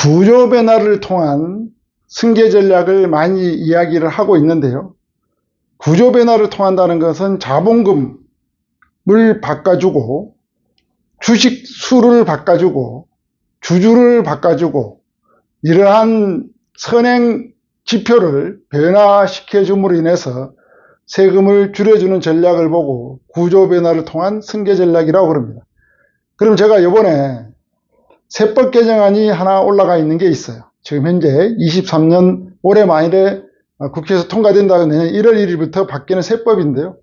구조 변화를 통한 승계 전략을 많이 이야기를 하고 있는데요. 구조 변화를 통한다는 것은 자본금을 바꿔주고 주식 수를 바꿔주고 주주를 바꿔주고 이러한 선행 지표를 변화시켜 줌으로 인해서 세금을 줄여주는 전략을 보고 구조 변화를 통한 승계 전략이라고 그럽니다. 그럼 제가 이번에 세법 개정안이 하나 올라가 있는 게 있어요. 지금 현재 23년 올해 말에 국회에서 통과된다고 내년 1월 1일부터 바뀌는 세법인데요.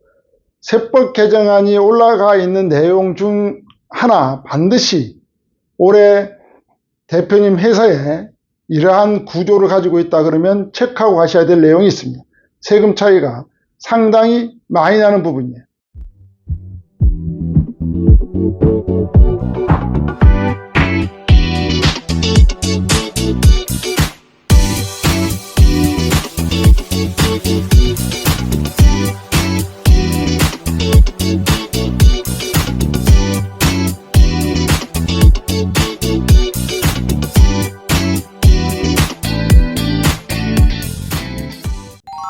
세법 개정안이 올라가 있는 내용 중 하나 반드시 올해 대표님 회사에 이러한 구조를 가지고 있다 그러면 체크하고 가셔야 될 내용이 있습니다. 세금 차이가 상당히 많이 나는 부분이에요.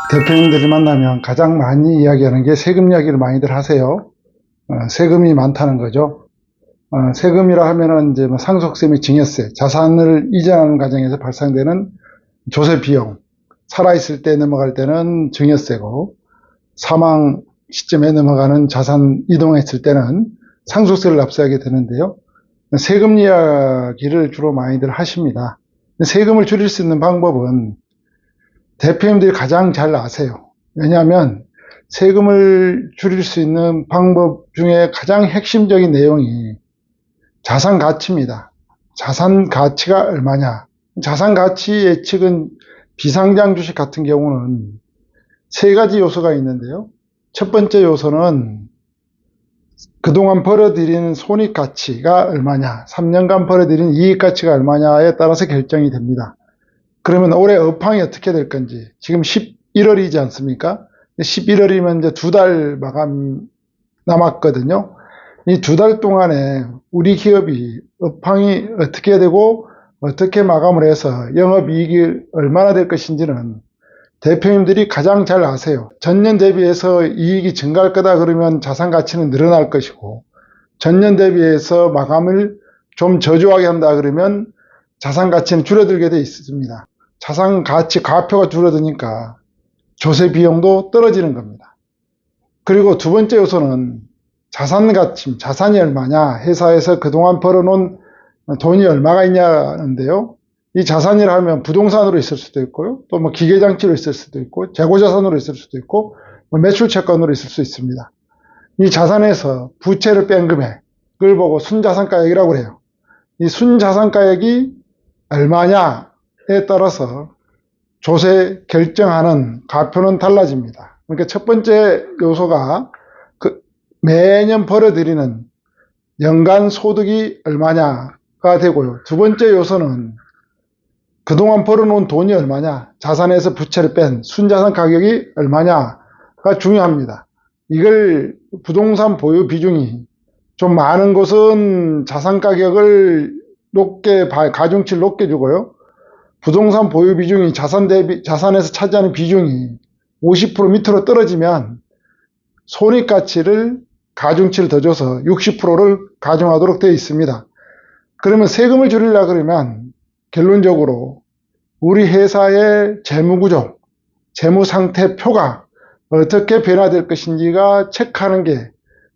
대표님들을 만나면 가장 많이 이야기하는 게 세금 이야기를 많이들 하세요. 세금이 많다는 거죠. 세금이라 하면은 이제 상속세및 증여세, 자산을 이전하는 과정에서 발생되는 조세 비용, 살아있을 때 넘어갈 때는 증여세고, 사망 시점에 넘어가는 자산 이동했을 때는 상속세를 납세하게 되는데요. 세금 이야기를 주로 많이들 하십니다. 세금을 줄일 수 있는 방법은 대표님들이 가장 잘 아세요. 왜냐하면 세금을 줄일 수 있는 방법 중에 가장 핵심적인 내용이 자산 가치입니다. 자산 가치가 얼마냐. 자산 가치 예측은 비상장 주식 같은 경우는 세 가지 요소가 있는데요. 첫 번째 요소는 그동안 벌어들인 손익 가치가 얼마냐, 3년간 벌어들인 이익 가치가 얼마냐에 따라서 결정이 됩니다. 그러면 올해 업황이 어떻게 될 건지, 지금 11월이지 않습니까? 11월이면 이제 2달 마감 남았거든요. 이 2달 동안에 우리 기업이 업황이 어떻게 되고 어떻게 마감을 해서 영업이익이 얼마나 될 것인지는 대표님들이 가장 잘 아세요. 전년 대비해서 이익이 증가할 거다 그러면 자산 가치는 늘어날 것이고, 전년 대비해서 마감을 좀 저조하게 한다 그러면 자산 가치는 줄어들게 돼 있습니다. 자산 가치 과표가 줄어드니까 조세 비용도 떨어지는 겁니다. 그리고 두 번째 요소는 자산 가치, 자산이 얼마냐, 회사에서 그동안 벌어놓은 돈이 얼마가 있냐는데요. 이 자산이라 하면 부동산으로 있을 수도 있고요. 또 뭐 기계장치로 있을 수도 있고, 재고자산으로 있을 수도 있고, 매출채권으로 있을 수 있습니다. 이 자산에서 부채를 뺀 금액을 보고 순자산가액이라고 해요. 이 순자산가액이 얼마냐에 따라서 조세 결정하는 과표는 달라집니다. 그러니까 첫 번째 요소가 매년 벌어들이는 연간 소득이 얼마냐가 되고요. 두 번째 요소는 그동안 벌어놓은 돈이 얼마냐, 자산에서 부채를 뺀 순자산 가격이 얼마냐가 중요합니다. 이걸 부동산 보유 비중이 좀 많은 곳은 자산 가격을 높게, 가중치를 높게 주고요. 부동산 보유 비중이 자산에서 차지하는 비중이 50% 밑으로 떨어지면 손익가치를 가중치를 더 줘서 60%를 가중하도록 되어 있습니다. 그러면 세금을 줄이려고 그러면 결론적으로 우리 회사의 재무구조, 재무상태표가 어떻게 변화될 것인지가 체크하는 게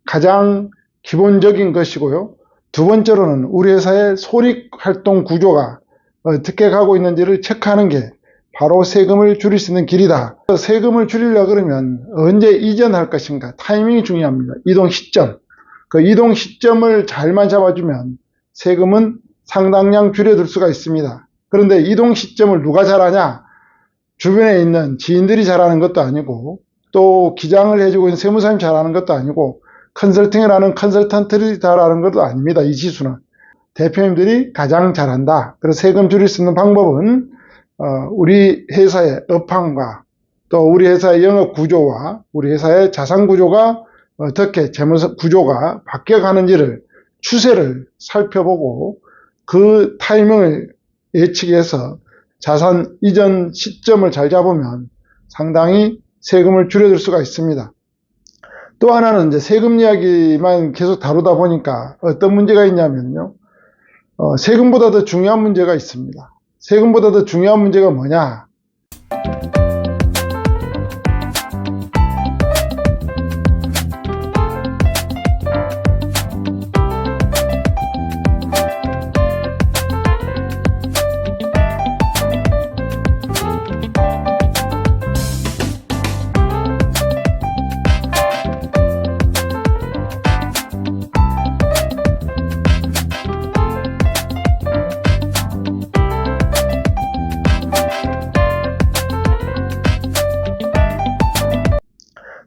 가장 기본적인 것이고요. 두 번째로는 우리 회사의 손익활동 구조가 어떻게 가고 있는지를 체크하는 게 바로 세금을 줄일 수 있는 길이다. 세금을 줄이려고 그러면 언제 이전할 것인가, 타이밍이 중요합니다. 이동 시점. 그 이동 시점을 잘만 잡아주면 세금은 상당량 줄여들 수가 있습니다. 그런데 이동 시점을 누가 잘하냐? 주변에 있는 지인들이 잘하는 것도 아니고, 또 기장을 해주고 있는 세무사님이 잘하는 것도 아니고, 컨설팅을 하는 컨설턴트들이 잘하는 것도 아닙니다. 이 지수는. 대표님들이 가장 잘한다. 그래서 세금 줄일 수 있는 방법은 우리 회사의 업황과 또 우리 회사의 영업 구조와 우리 회사의 자산 구조가 어떻게 재무 구조가 바뀌어가는지를 추세를 살펴보고 그 타이밍을 예측해서 자산 이전 시점을 잘 잡으면 상당히 세금을 줄여줄 수가 있습니다. 또 하나는 이제 세금 이야기만 계속 다루다 보니까 어떤 문제가 있냐면요. 세금보다 더 중요한 문제가 있습니다. 세금보다 더 중요한 문제가 뭐냐?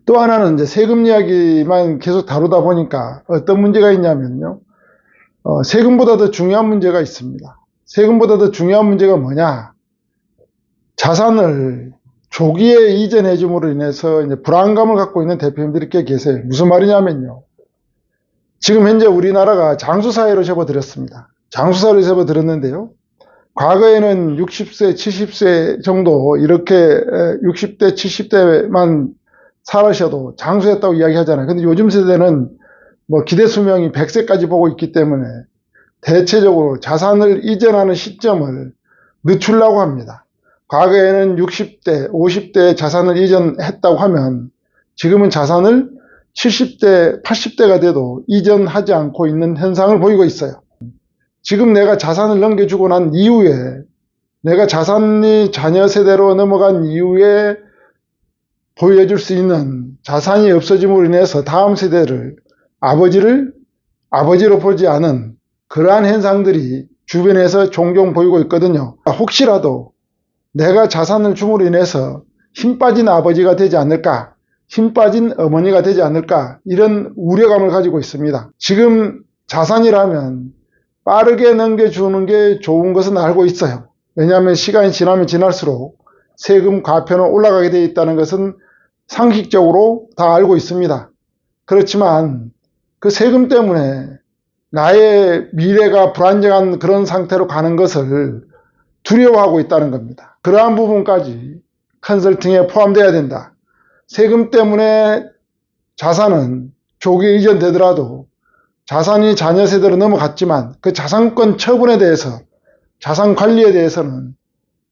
또 하나는 이제 세금 이야기만 계속 다루다 보니까 어떤 문제가 있냐면요. 세금보다 더 중요한 문제가 있습니다. 세금보다 더 중요한 문제가 뭐냐? 자산을 조기에 이전해 줌으로 인해서 이제 불안감을 갖고 있는 대표님들이 꽤 계세요. 무슨 말이냐면요. 지금 현재 우리나라가 장수사회로 접어들었습니다. 장수사회로 접어들었는데요. 과거에는 60세, 70세 정도 이렇게 60대, 70대만 살으셔도 장수했다고 이야기하잖아요. 근데 요즘 세대는 뭐 기대 수명이 100세까지 보고 있기 때문에 대체적으로 자산을 이전하는 시점을 늦추려고 합니다. 과거에는 60대, 50대에 자산을 이전했다고 하면 지금은 자산을 70대, 80대가 돼도 이전하지 않고 있는 현상을 보이고 있어요. 지금 내가 자산을 넘겨주고 난 이후에 내가 자산이 자녀 세대로 넘어간 이후에 보여줄 수 있는 자산이 없어짐으로 인해서 다음 세대를 아버지로 보지 않은 그러한 현상들이 주변에서 종종 보이고 있거든요. 혹시라도 내가 자산을 줌으로 인해서 힘 빠진 아버지가 되지 않을까, 힘 빠진 어머니가 되지 않을까, 이런 우려감을 가지고 있습니다. 지금 자산이라면 빠르게 넘겨주는 게 좋은 것은 알고 있어요. 왜냐하면 시간이 지나면 지날수록 세금 과표는 올라가게 되어 있다는 것은 상식적으로 다 알고 있습니다. 그렇지만 그 세금 때문에 나의 미래가 불안정한 그런 상태로 가는 것을 두려워하고 있다는 겁니다. 그러한 부분까지 컨설팅에 포함되어야 된다. 세금 때문에 자산은 조기 이전되더라도 자산이 자녀 세대로 넘어갔지만 그 자산권 처분에 대해서, 자산 관리에 대해서는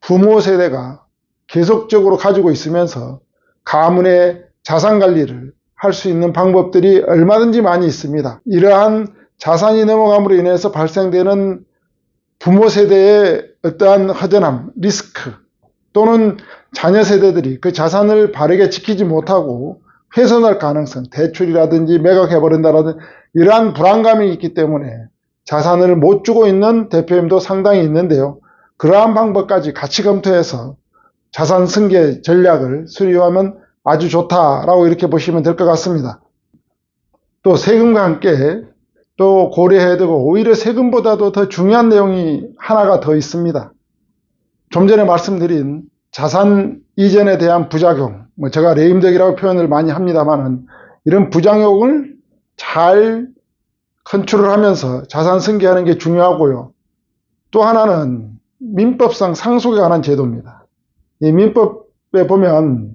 부모 세대가 계속적으로 가지고 있으면서 가문의 자산 관리를 할 수 있는 방법들이 얼마든지 많이 있습니다. 이러한 자산이 넘어감으로 인해서 발생되는 부모 세대의 어떠한 허전함, 리스크, 또는 자녀 세대들이 그 자산을 바르게 지키지 못하고 훼손할 가능성, 대출이라든지 매각해버린다라든지 이러한 불안감이 있기 때문에 자산을 못 주고 있는 대표님도 상당히 있는데요. 그러한 방법까지 같이 검토해서 자산 승계 전략을 수립하면 아주 좋다라고 이렇게 보시면 될 것 같습니다. 또 세금과 함께 또 고려해야 되고 오히려 세금보다도 더 중요한 내용이 하나가 더 있습니다. 좀 전에 말씀드린 자산 이전에 대한 부작용, 제가 레임덕이라고 표현을 많이 합니다만은 이런 부작용을 잘 컨트롤하면서 자산 승계하는 게 중요하고요. 또 하나는 민법상 상속에 관한 제도입니다. 이 민법에 보면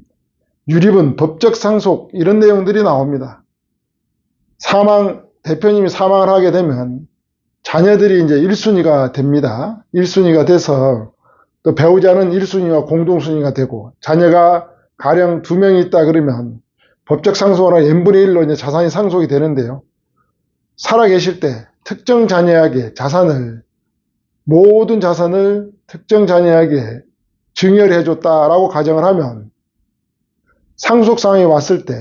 유리분, 법적 상속 이런 내용들이 나옵니다. 대표님이 사망을 하게 되면 자녀들이 이제 1순위가 됩니다. 1순위가 돼서 또 배우자는 1순위와 공동순위가 되고 자녀가 가령 2명이 있다 그러면 법적 상속으로 n분의 1로 이제 자산이 상속이 되는데요. 살아계실 때 특정 자녀에게 모든 자산을 특정 자녀에게 증여를 해줬다라고 가정을 하면 상속 상황이 왔을 때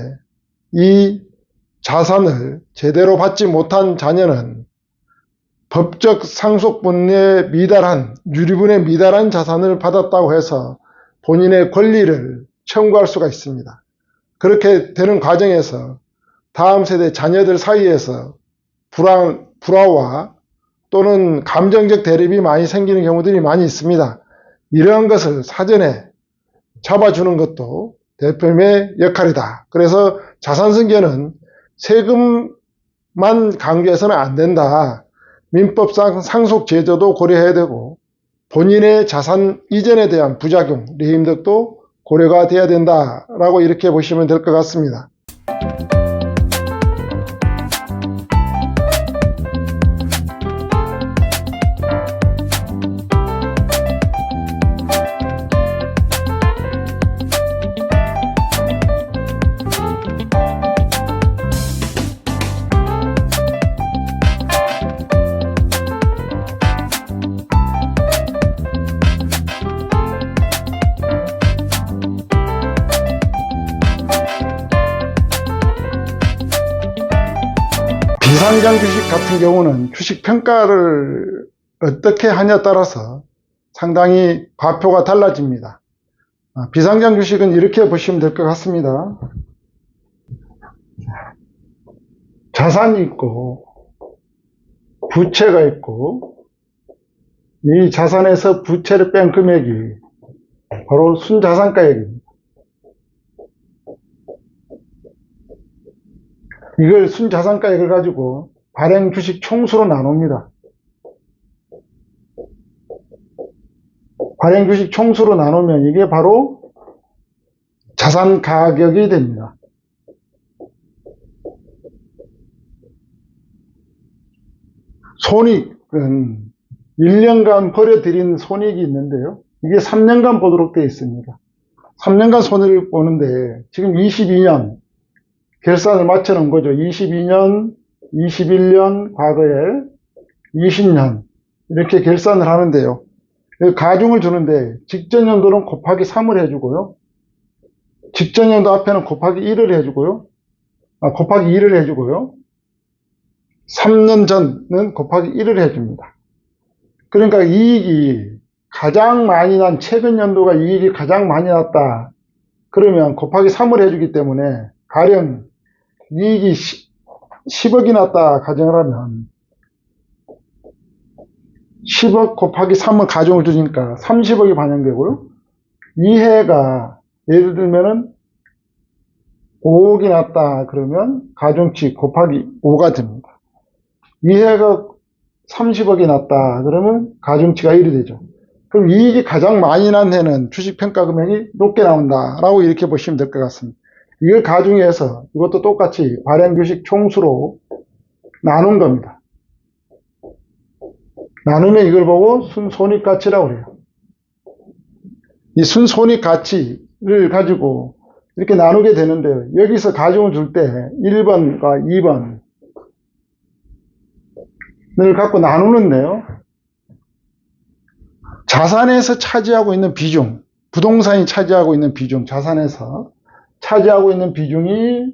이 자산을 제대로 받지 못한 자녀는 법적 상속분에 미달한, 유리분에 미달한 자산을 받았다고 해서 본인의 권리를 청구할 수가 있습니다. 그렇게 되는 과정에서 다음 세대 자녀들 사이에서 불화와 또는 감정적 대립이 많이 생기는 경우들이 많이 있습니다. 이러한 것을 사전에 잡아주는 것도 대표님의 역할이다. 그래서 자산 승계는 세금만 강조해서는 안 된다. 민법상 상속 제도도 고려해야 되고 본인의 자산 이전에 대한 부작용, 레임덕도 고려가 돼야 된다라고 이렇게 보시면 될 것 같습니다. 비상장 주식 같은 경우는 주식 평가를 어떻게 하냐에 따라서 상당히 과표가 달라집니다. 비상장 주식은 이렇게 보시면 될 것 같습니다. 자산이 있고 부채가 있고 이 자산에서 부채를 뺀 금액이 바로 순자산가액입니다. 이걸 순자산가액을 가지고 발행 주식 총수로 나눕니다. 발행 주식 총수로 나누면 이게 바로 자산 가격이 됩니다. 손익은 1년간 벌어들인 손익이 있는데요. 이게 3년간 보도록 되어 있습니다. 3년간 손해를 보는데 지금 22년 결산을 맞춰 놓은 거죠. 22년, 21년, 과거에 20년 이렇게 결산을 하는데요. 가중을 주는데 직전 연도는 곱하기 3을 해주고요. 직전 연도 앞에는 곱하기 1을 해주고요. 곱하기 2를 해주고요. 3년 전은 곱하기 1을 해줍니다. 그러니까 이익이 가장 많이 난 최근 연도가 이익이 가장 많이 났다. 그러면 곱하기 3을 해주기 때문에 가령 이익이 10억이 났다 가정을 하면 10억 곱하기 3은 가중을 주니까 30억이 반영되고요. 이 해가 예를 들면은 5억이 났다 그러면 가중치 곱하기 5가 됩니다. 이 해가 30억이 났다 그러면 가중치가 1이 되죠. 그럼 이익이 가장 많이 난 해는 주식평가 금액이 높게 나온다라고 이렇게 보시면 될 것 같습니다. 이걸 가중해서 이것도 똑같이 발행 주식 총수로 나눈 겁니다. 나누면 이걸 보고 순손익가치라고 해요. 이 순손익가치를 가지고 이렇게 나누게 되는데요. 여기서 가중을 줄 때 1번과 2번을 갖고 나누는데요. 자산에서 차지하고 있는 비중, 부동산이 차지하고 있는 비중, 자산에서 차지하고 있는 비중이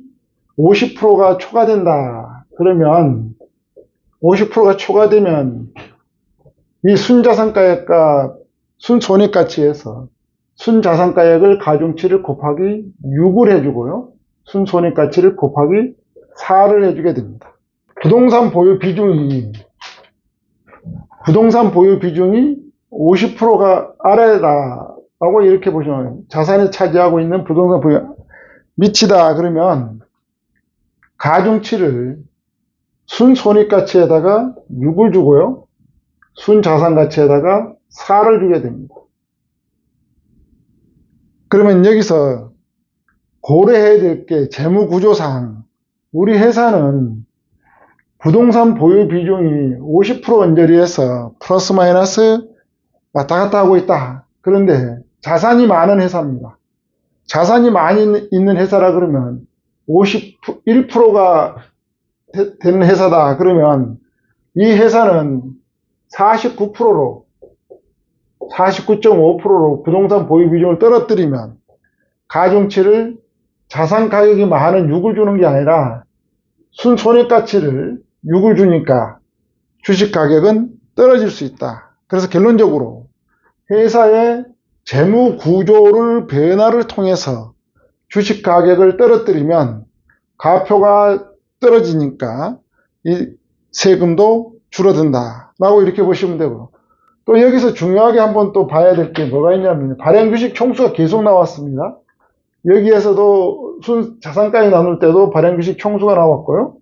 50%가 초과된다. 그러면 50%가 초과되면 이 순자산가액과 순손익가치에서 순자산가액을 가중치를 곱하기 6을 해주고요. 순손익가치를 곱하기 4를 해주게 됩니다. 부동산 보유 비중이 50%가 아래다라고 이렇게 보시면 자산에 차지하고 있는 부동산 보유 미치다 그러면 가중치를 순손익가치에다가 6을 주고요. 순자산가치에다가 4를 주게 됩니다. 그러면 여기서 고려해야 될 게 재무구조상 우리 회사는 부동산 보유 비중이 50% 언저리에서 플러스 마이너스 왔다 갔다 하고 있다. 그런데 자산이 많은 회사입니다. 자산이 많이 있는 회사라 그러면 51%가 되는 회사다. 그러면 이 회사는 49.5%로 부동산 보유 비중을 떨어뜨리면 가중치를 자산 가격이 많은 6을 주는 게 아니라 순손익가치를 6을 주니까 주식 가격은 떨어질 수 있다. 그래서 결론적으로 회사의 재무 구조를 변화를 통해서 주식 가격을 떨어뜨리면 가표가 떨어지니까 이 세금도 줄어든다 라고 이렇게 보시면 되고, 또 여기서 중요하게 한번 또 봐야 될 게 뭐가 있냐면 발행 주식 총수가 계속 나왔습니다. 여기에서도 순자산가액 나눌 때도 발행 주식 총수가 나왔고요.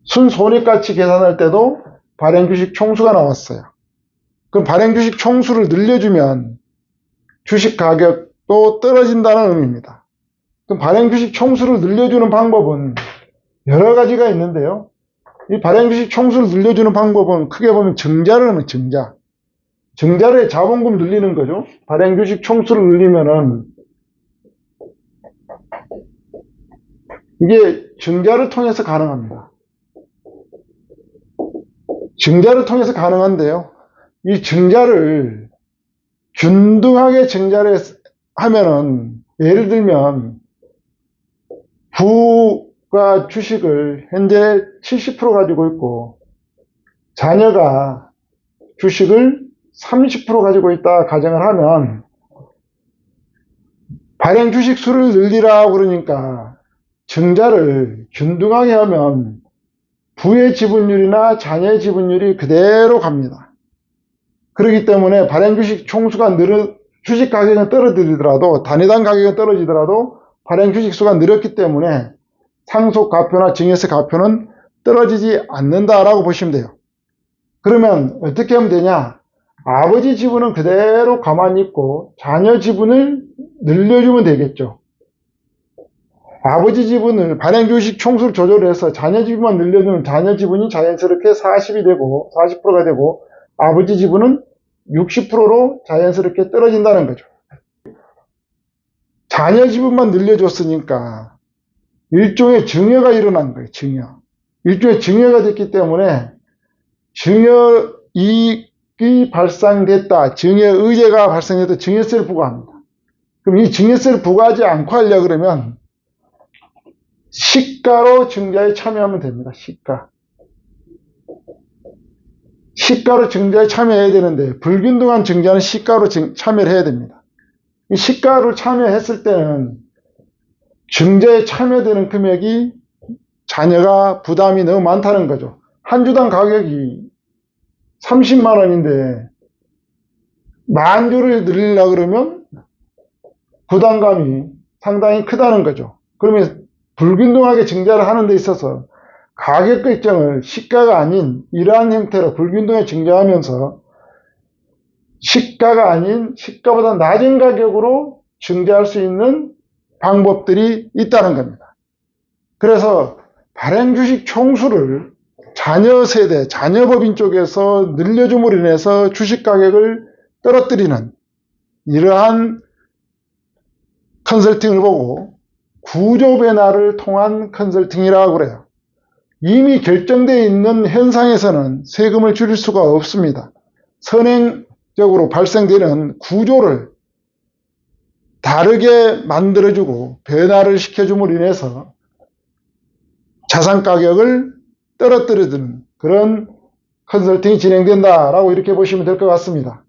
순손익가치 계산할 때도 발행 주식 총수가 나왔어요. 그럼 발행 주식 총수를 늘려주면 주식 가격도 떨어진다는 의미입니다. 그럼 발행 주식 총수를 늘려주는 방법은 여러 가지가 있는데요. 이 발행 주식 총수를 늘려주는 방법은 크게 보면 증자를 하면 증자. 증자를 자본금 늘리는 거죠. 발행 주식 총수를 늘리면은 이게 증자를 통해서 가능합니다. 증자를 통해서 가능한데요. 이 증자를 균등하게 증자를 하면은 예를 들면 부가 주식을 현재 70% 가지고 있고 자녀가 주식을 30% 가지고 있다 가정을 하면 발행 주식 수를 늘리라고 그러니까 증자를 균등하게 하면 부의 지분율이나 자녀의 지분율이 그대로 갑니다. 그렇기 때문에 발행 주식 총수가 주식 가격은 떨어지더라도 단위당 가격은 떨어지더라도 발행 주식 수가 늘었기 때문에 상속 가표나 증여세 가표는 떨어지지 않는다라고 보시면 돼요. 그러면 어떻게 하면 되냐? 아버지 지분은 그대로 가만히 있고 자녀 지분을 늘려주면 되겠죠. 아버지 지분을 발행 주식 총수를 조절해서 자녀 지분만 늘려주면 자녀 지분이 자연스럽게 40이 되고 40%가 되고 아버지 지분은 60%로 자연스럽게 떨어진다는 거죠. 자녀 지분만 늘려줬으니까 일종의 증여가 일어난 거예요. 증여. 일종의 증여가 됐기 때문에 증여 이익이 발생됐다. 증여 의제가 발생했다. 증여세를 부과합니다. 그럼 이 증여세를 부과하지 않고 하려고 그러면 시가로 증자에 참여하면 됩니다. 시가로 증자에 참여해야 되는데 불균등한 증자는 시가로 참여를 해야 됩니다. 이 시가를 참여했을 때는 증자에 참여되는 금액이 자녀가 부담이 너무 많다는 거죠. 한 주당 가격이 30만 원인데 만 주를 늘리려고 그러면 부담감이 상당히 크다는 거죠. 그러면 불균등하게 증자를 하는 데 있어서 가격 결정을 시가가 아닌 이러한 형태로 불균등하게 증자하면서 시가가 아닌 시가보다 낮은 가격으로 증자할 수 있는 방법들이 있다는 겁니다. 그래서 발행 주식 총수를 자녀 세대, 자녀법인 쪽에서 늘려줌으로 인해서 주식 가격을 떨어뜨리는 이러한 컨설팅을 보고 구조 변화를 통한 컨설팅이라고 그래요. 이미 결정되어 있는 현상에서는 세금을 줄일 수가 없습니다. 선행적으로 발생되는 구조를 다르게 만들어주고 변화를 시켜줌으로 인해서 자산 가격을 떨어뜨리는 그런 컨설팅이 진행된다라고 이렇게 보시면 될 것 같습니다.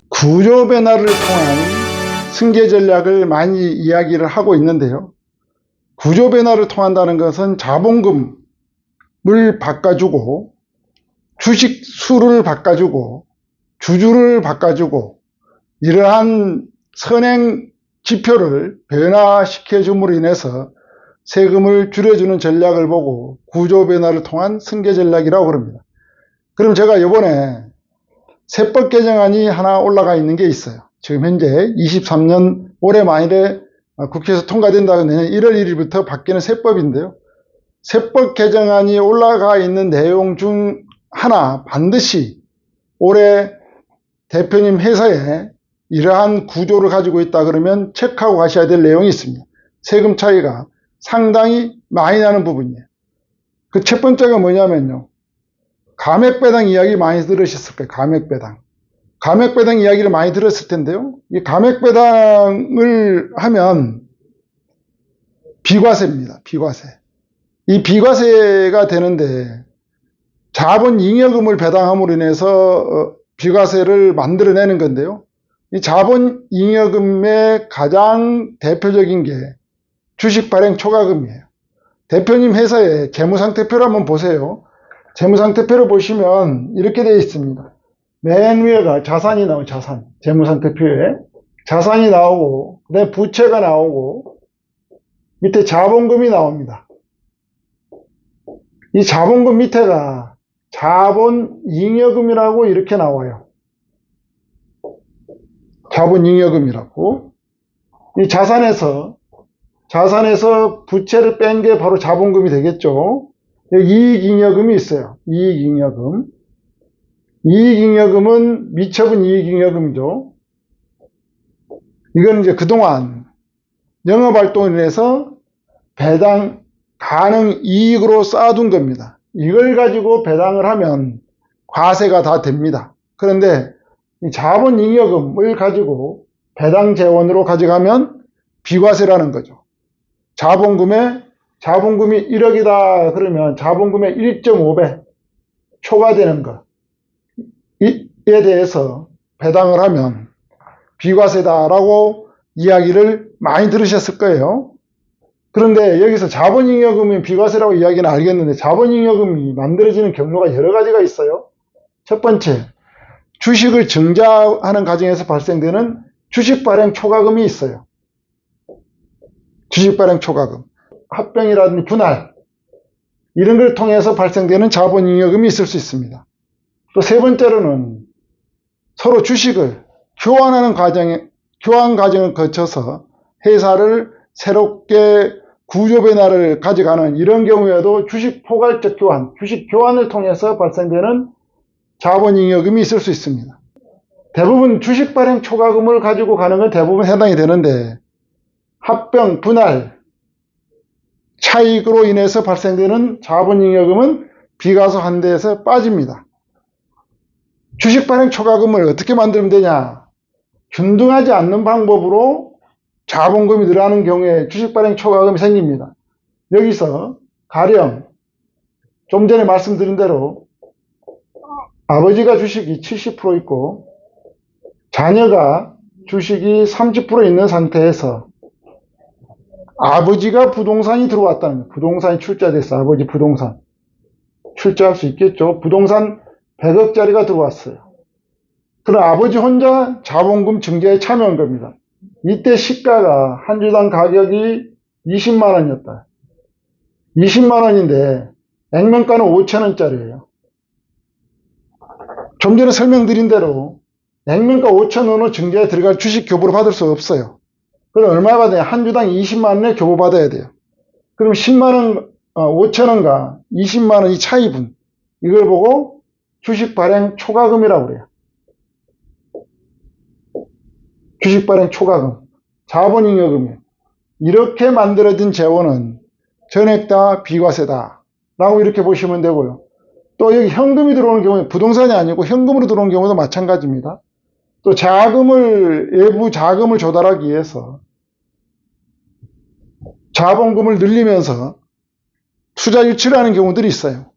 구조 변화를 통한 승계 전략을 많이 이야기를 하고 있는데요. 구조 변화를 통한다는 것은 자본금을 바꿔주고 주식 수를 바꿔주고 주주를 바꿔주고 이러한 선행 지표를 변화시켜 줌으로 인해서 세금을 줄여주는 전략을 보고 구조 변화를 통한 승계 전략이라고 합니다. 그럼 제가 이번에 세법 개정안이 하나 올라가 있는 게 있어요. 지금 현재 23년 올해 말에 국회에서 통과된다고 내년 1월 1일부터 바뀌는 세법인데요. 세법 개정안이 올라가 있는 내용 중 하나 반드시 올해 대표님 회사에 이러한 구조를 가지고 있다 그러면 체크하고 가셔야 될 내용이 있습니다. 세금 차이가 상당히 많이 나는 부분이에요. 그 첫 번째가 뭐냐면요. 감액배당 이야기 많이 들으셨을 거예요. 감액배당 이야기를 많이 들었을 텐데요. 이 감액배당을 하면 비과세입니다. 비과세. 이 비과세가 되는데 자본 잉여금을 배당함으로 인해서 비과세를 만들어내는 건데요. 이 자본잉여금의 가장 대표적인 게 주식 발행 초과금이에요. 대표님 회사의 재무상태표를 한번 보세요. 재무상태표를 보시면 이렇게 되어 있습니다. 맨 위에가 자산이 나오고, 자산. 재무상태표에 자산이 나오고, 그다음에 부채가 나오고, 밑에 자본금이 나옵니다. 이 자본금 밑에가 자본잉여금이라고 이렇게 나와요. 자본잉여금이라고. 이 자산에서 부채를 뺀 게 바로 자본금이 되겠죠. 여기 이익잉여금이 있어요. 이익잉여금. 이익잉여금은 미처분 이익잉여금이죠. 이건 이제 그동안 영업활동을 해서 배당 가능 이익으로 쌓아둔 겁니다. 이걸 가지고 배당을 하면 과세가 다 됩니다. 그런데 이 자본잉여금을 가지고 배당 재원으로 가져가면 비과세라는 거죠. 자본금이 1억이다 그러면 자본금의 1.5배 초과되는 것에 대해서 배당을 하면 비과세다라고 이야기를 많이 들으셨을 거예요. 그런데 여기서 자본잉여금이 비과세라고 이야기는 알겠는데 자본잉여금이 만들어지는 경로가 여러 가지가 있어요. 첫 번째, 주식을 증자하는 과정에서 발생되는 주식발행 초과금이 있어요. 주식발행 초과금. 합병이라든지 분할 이런 걸 통해서 발생되는 자본잉여금이 있을 수 있습니다. 또 세 번째로는 서로 주식을 교환 과정을 거쳐서 회사를 새롭게 구조 변화를 가져가는 이런 경우에도 주식 포괄적 교환, 주식 교환을 통해서 발생되는 자본잉여금이 있을 수 있습니다. 대부분 주식 발행 초과금을 가지고 가는 건 대부분 해당이 되는데 합병, 분할, 차익으로 인해서 발생되는 자본잉여금은 비과세 환대에서 빠집니다. 주식 발행 초과금을 어떻게 만들면 되냐? 균등하지 않는 방법으로 자본금이 늘어나는 경우에 주식 발행 초과금이 생깁니다. 여기서 가령 좀 전에 말씀드린 대로 아버지가 주식이 70% 있고 자녀가 주식이 30% 있는 상태에서 아버지가 부동산이 들어왔다는 거예요. 부동산이 출자됐어. 아버지 부동산. 출자할 수 있겠죠. 부동산 100억짜리가 들어왔어요. 그럼 아버지 혼자 자본금 증자에 참여한 겁니다. 이때 시가가 한 주당 가격이 20만 원이었다. 20만 원인데 액면가는 5천 원짜리예요. 좀 전에 설명드린 대로 액면가 5천 원으로 증자에 들어갈 주식 교부를 받을 수 없어요. 그럼 얼마 받아야 한 주당 20만 원에 교부 받아야 돼요. 그럼 10만 원, 5천 원과 20만 원이 차이분. 이걸 보고 주식 발행 초과금이라고 그래요. 주식 발행 초과금. 자본잉여금이에요. 이렇게 만들어진 재원은 전액 다 비과세다. 라고 이렇게 보시면 되고요. 또 여기 현금이 들어오는 경우에 부동산이 아니고 현금으로 들어오는 경우도 마찬가지입니다. 또 외부 자금을 조달하기 위해서 자본금을 늘리면서 투자 유치를 하는 경우들이 있어요.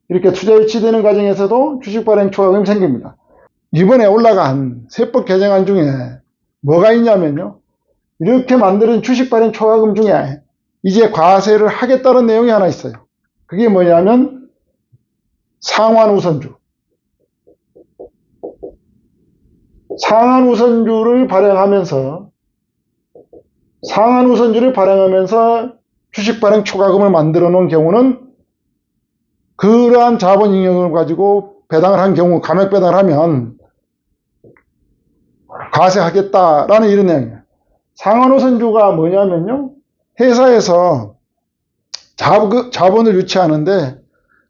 이렇게 투자 유치되는 과정에서도 주식 발행 초과금이 생깁니다. 이번에 올라간 세법 개정안 중에 뭐가 있냐면요. 이렇게 만드는 주식 발행 초과금 중에 이제 과세를 하겠다는 내용이 하나 있어요. 그게 뭐냐면 상환 우선주. 상환 우선주를 발행하면서 주식 발행 초과금을 만들어 놓은 경우는 그러한 자본잉여금을 가지고 배당을 한 경우, 감액 배당을 하면 과세하겠다라는 이런 내용이에요. 상환 우선주가 뭐냐면요. 회사에서 자본을 유치하는데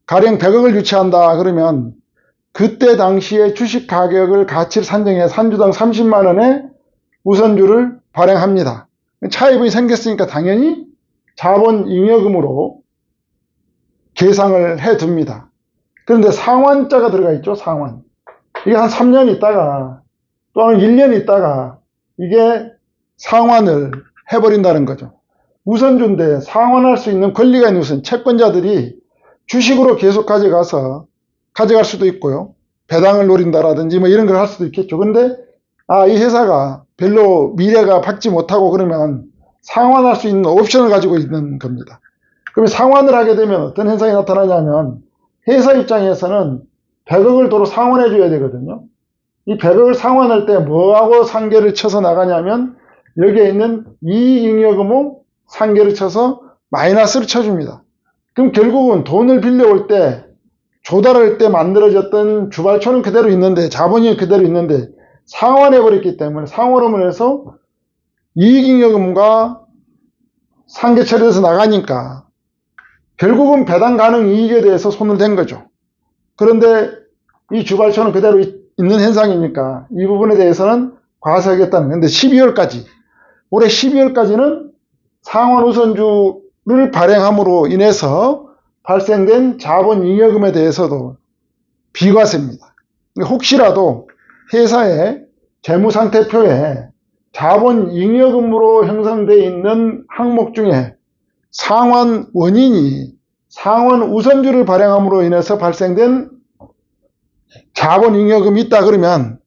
가령 100억을 유치한다 그러면 그때 당시에 주식 가격을 가치를 산정해서 한 주당 30만 원의 우선주를 발행합니다. 차입이 생겼으니까 당연히 자본잉여금으로 계상을 해둡니다. 그런데 상환자가 들어가 있죠. 상환. 이게 한 3년 있다가 또는 1년 있다가 이게 상환을 해버린다는 거죠. 우선주인데 상환할 수 있는 권리가 있는 우선 채권자들이 주식으로 계속 가져갈 수도 있고요. 배당을 노린다라든지 뭐 이런 걸 할 수도 있겠죠. 근데 이 회사가 별로 미래가 밝지 못하고 그러면 상환할 수 있는 옵션을 가지고 있는 겁니다. 그러면 상환을 하게 되면 어떤 현상이 나타나냐면 회사 입장에서는 100억을 도로 상환해 줘야 되거든요. 이 100억을 상환할 때 뭐하고 상계를 쳐서 나가냐면 여기에 있는 이익잉여금호 상계를 쳐서 마이너스를 쳐줍니다. 그럼 결국은 돈을 빌려올 때 조달할 때 만들어졌던 주발초는 그대로 있는데 자본이 그대로 있는데 상환해 버렸기 때문에 상환을 해서 이익잉여금과 상계 처리해서 나가니까 결국은 배당 가능 이익에 대해서 손을 댄 거죠. 그런데 이 주발초는 그대로 있는 현상이니까 이 부분에 대해서는 과세하겠다는 건데 12월까지 올해 12월까지는 상환 우선주를 발행함으로 인해서 발생된 자본잉여금에 대해서도 비과세입니다. 혹시라도 회사의 재무상태표에 자본잉여금으로 형성되어 있는 항목 중에 상환 원인이 상환 우선주를 발행함으로 인해서 발생된 자본잉여금이 있다 그러면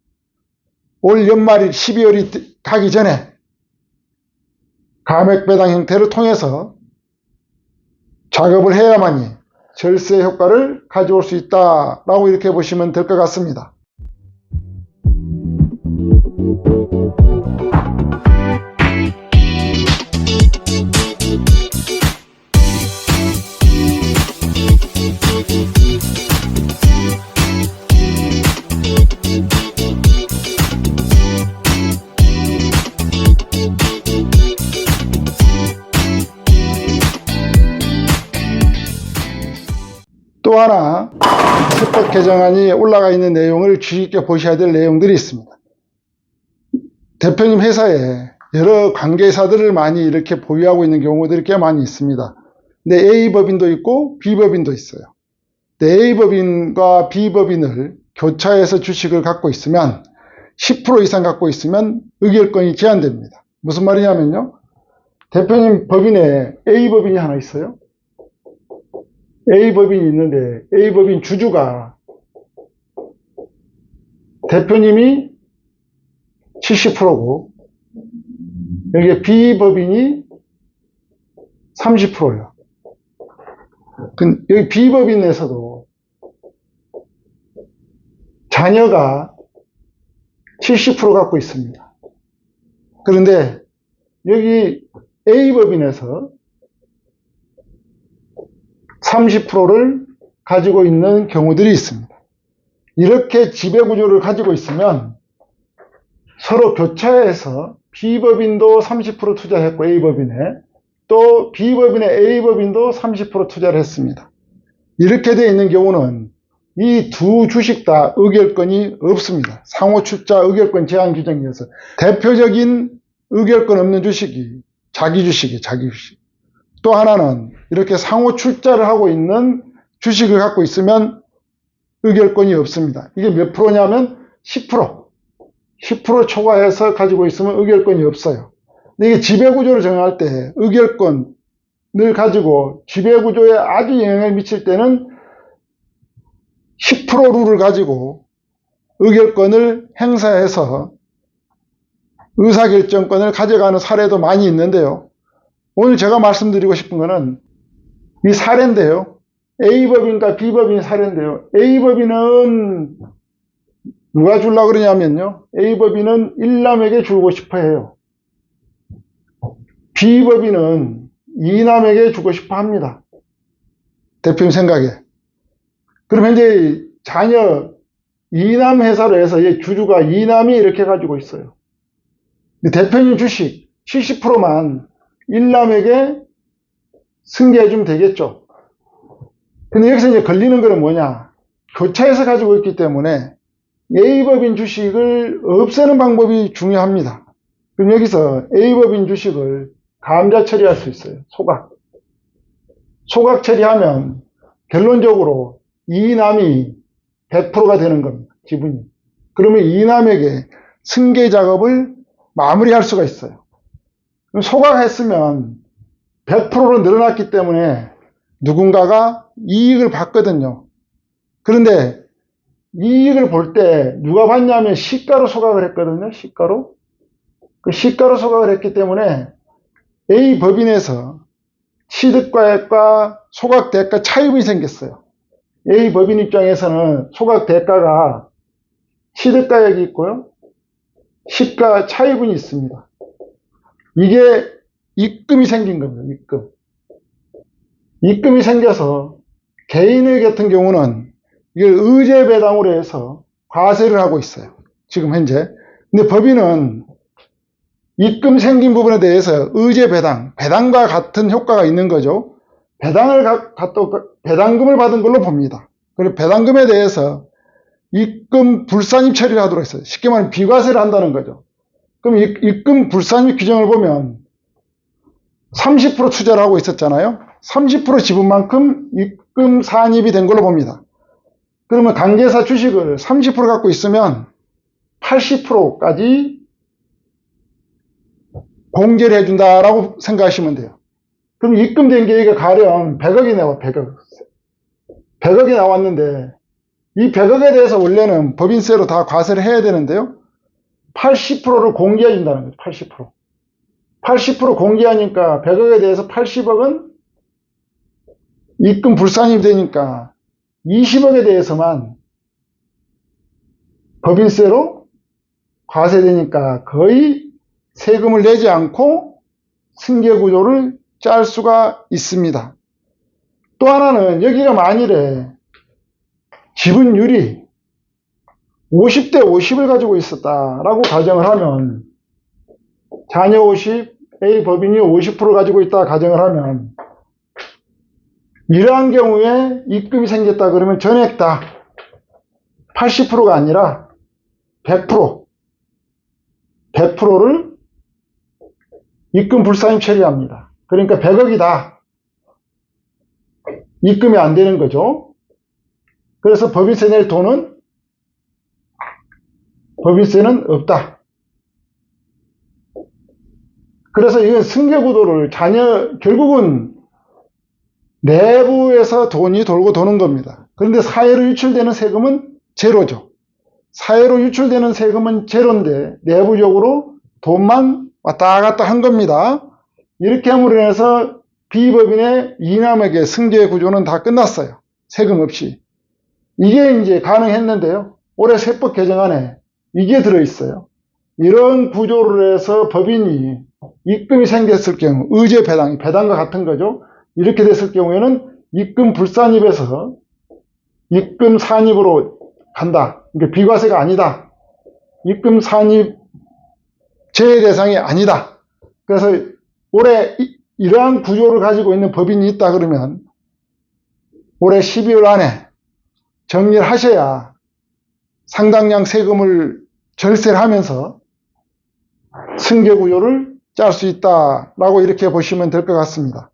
올 연말이 12월이 가기 전에 감액배당 형태를 통해서 작업을 해야만이 절세 효과를 가져올 수 있다라고 이렇게 보시면 될 것 같습니다. 또 하나 세법 개정안이 올라가 있는 내용을 주의 깊게 보셔야 될 내용들이 있습니다. 대표님 회사에 여러 관계사들을 많이 이렇게 보유하고 있는 경우들이 꽤 많이 있습니다. 근데 A법인도 있고 B법인도 있어요. A법인과 B법인을 교차해서 주식을 갖고 있으면 10% 이상 갖고 있으면 의결권이 제한됩니다. 무슨 말이냐면요. 대표님 법인에 A법인이 하나 있어요. A법인이 있는데 A법인 주주가 대표님이 70%고 여기에 B법인이 30%예요. 여기 B법인에서도 자녀가 70% 갖고 있습니다. 그런데 여기 A법인에서 30%를 가지고 있는 경우들이 있습니다. 이렇게 지배구조를 가지고 있으면 서로 교차해서 B법인도 30% 투자했고 A법인에 또 B법인의 A법인도 30% 투자를 했습니다. 이렇게 되어 있는 경우는 이 두 주식 다 의결권이 없습니다. 상호 출자 의결권 제한 규정이어서 대표적인 의결권 없는 주식이 자기 주식이에요. 자기 주식. 또 하나는 이렇게 상호 출자를 하고 있는 주식을 갖고 있으면 의결권이 없습니다. 이게 몇 프로냐면 10%. 10% 초과해서 가지고 있으면 의결권이 없어요. 근데 이게 지배구조를 정할 때 의결권을 가지고 지배구조에 아주 영향을 미칠 때는 10% 룰을 가지고 의결권을 행사해서 의사결정권을 가져가는 사례도 많이 있는데요. 오늘 제가 말씀드리고 싶은 거는 이 사례인데요. A법인과 B법인 사례인데요. A법인은 누가 주려고 그러냐면요. A법인은 1남에게 주고 싶어 해요. B법인은 2남에게 주고 싶어 합니다. 대표님 생각에. 그럼 현재 자녀 2남 회사로 해서 주주가 2남이 이렇게 가지고 있어요. 대표님 주식 70%만 1남에게 승계해주면 되겠죠. 근데 여기서 이제 걸리는 거는 뭐냐. 교차해서 가지고 있기 때문에 A법인 주식을 없애는 방법이 중요합니다. 그럼 여기서 A법인 주식을 감자 처리할 수 있어요. 소각 처리하면 결론적으로 2남이 100%가 되는 겁니다. 지분이. 그러면 2남에게 승계 작업을 마무리할 수가 있어요. 그럼 소각했으면 100%로 늘어났기 때문에 누군가가 이익을 받거든요. 그런데 이익을 볼 때 누가 봤냐면 시가로 소각을 했거든요. 시가로. 그 시가로 소각을 했기 때문에 A 법인에서 취득가액과 소각대가 차입이 생겼어요. A 법인 입장에서는 소각대가가 취득가액이 있고요. 시가 차입은 있습니다. 이게 입금이 생긴 겁니다. 입금. 입금이 생겨서 개인의 같은 경우는 이걸 의제 배당으로 해서 과세를 하고 있어요. 지금 현재. 근데 법인은 입금 생긴 부분에 대해서 의제 배당, 배당과 같은 효과가 있는 거죠. 배당금을 받은 걸로 봅니다. 그리고 배당금에 대해서 입금 불산입 처리를 하도록 했어요. 쉽게 말하면 비과세를 한다는 거죠. 그럼 입금 불산입 규정을 보면 30% 투자를 하고 있었잖아요. 30% 지분만큼 입금 산입이 된 걸로 봅니다. 그러면 관계사 주식을 30% 갖고 있으면 80%까지 공제를 해준다라고 생각하시면 돼요. 그럼 입금된 게 가령 100억이 나와, 100억. 100억이 나왔는데 이 100억에 대해서 원래는 법인세로 다 과세를 해야 되는데요. 80%를 공제해 준다는 거죠. 80%. 80% 공제하니까 100억에 대해서 80억은 입금 불산입이 되니까 20억에 대해서만 법인세로 과세되니까 거의 세금을 내지 않고 승계구조를 짤 수가 있습니다. 또 하나는 여기가 만일에 지분율이 50대 50을 가지고 있었다라고 가정을 하면 자녀 50, A 법인이 50% 가지고 있다 가정을 하면 이러한 경우에 입금이 생겼다 그러면 전액 다 80%가 아니라 100%를 입금 불산입 처리합니다. 그러니까 100억이 다 입금이 안 되는 거죠. 그래서 법인세 낼 돈은 법인세는 없다. 그래서 이건 승계구도를 결국은 내부에서 돈이 돌고 도는 겁니다. 그런데 사회로 유출되는 세금은 제로죠. 사회로 유출되는 세금은 제로인데 내부적으로 돈만 왔다 갔다 한 겁니다. 이렇게 함으로 인해서 B법인의 이남에게 승계 구조는 다 끝났어요. 세금 없이. 이게 이제 가능했는데요. 올해 세법 개정안에 이게 들어있어요. 이런 구조를 해서 법인이 입금이 생겼을 경우, 의제 배당이 배당과 같은 거죠. 이렇게 됐을 경우에는 입금 불산입에서 입금 산입으로 간다. 그러니까 비과세가 아니다. 입금 산입 제외 대상이 아니다. 그래서 올해 이러한 구조를 가지고 있는 법인이 있다 그러면 올해 12월 안에 정리를 하셔야 상당량 세금을 절세를 하면서 승계구조를 짤 수 있다라고 이렇게 보시면 될 것 같습니다.